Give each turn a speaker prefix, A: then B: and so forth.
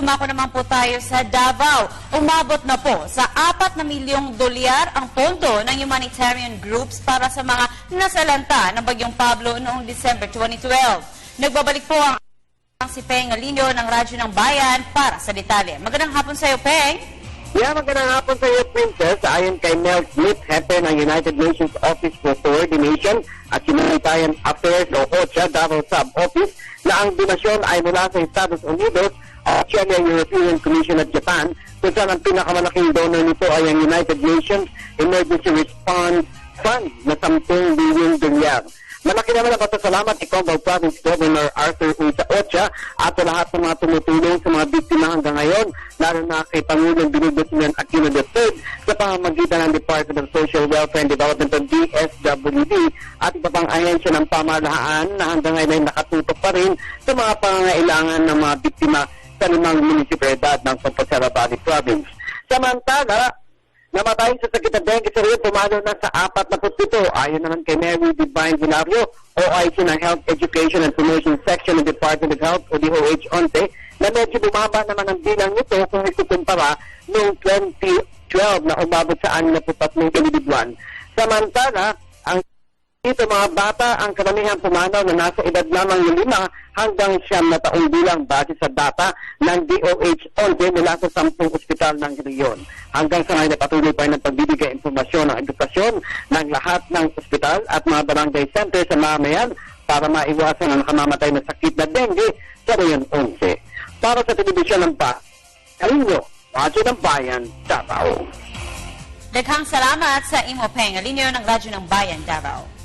A: Dumako naman po tayo sa Davao. Umabot na po sa 4 na milyong dolyar ang pondo ng humanitarian groups para sa mga nasalanta ng Bagyong Pablo noong December 2012. Nagbabalik po ang si Peng Alinio ng Radyo ng Bayan para sa detalye. Magandang hapon sa iyo, Peng.
B: Magandang hapon sa iyo, Princess. Ayon kay Mel Smith, hepe ng United Nations Office for Coordination at Humanitarian Affairs o OCHA, Davao Sub-Office, na ang donasyon ay mula sa Estados Unidos, Australia, European Commission at Japan, kung saan ang pinakamalaking donor nito ay ang United Nations Emergency Response Fund na 10 billion dolyar. Malaki naman ang pasasalamat ni Cubao Province Governor Arthur Uy sa OCHA at sa lahat ng mga tumutulong sa mga biktima hanggang ngayon, lalo na kay Pangulong Binibutman Aquino III sa pamamagitan ng Department of Social Welfare and Development o DSWD at iba pang ahensya ng pamahalaan na hanggang ngayon ay nakatutok pa rin sa mga pangangailangan ng mga biktima sa 5 munisipalidad ng Pampasara Valley Province. Samantala, namatay sa sakit ng dengue sa Rio, pumalo na sa 47. Ayon naman kay Mary Divine Hilario, OIC ng Health Education and Promotion Section ng Department of Health o DOH ONTE, na medyo bumaba naman ang bilang nito kung ikukumpara noong 2012 na umabot sa 63 individual. Samantala, ang dito mga bata ang karamihan pumanaw na nasa edad lamang yung 5 hanggang 9 na taong bilang base sa data ng DOH ONTE mula sa 10 ospital ng rehiyon. Hanggang sa ngayon ay patuloy pa ng pagbibigay informasyon ng edukasyon ng lahat ng ospital at mga barangay center sa mamayan para maiwasan ang nakamamatay na sakit na dengue sa Rehiyon 11. Para sa telebisyon ng Alinio, Radyo ng Bayan, Davao.
A: Daghang salamat sa imo, Peng Alinio ng Radyo ng Bayan, Davao.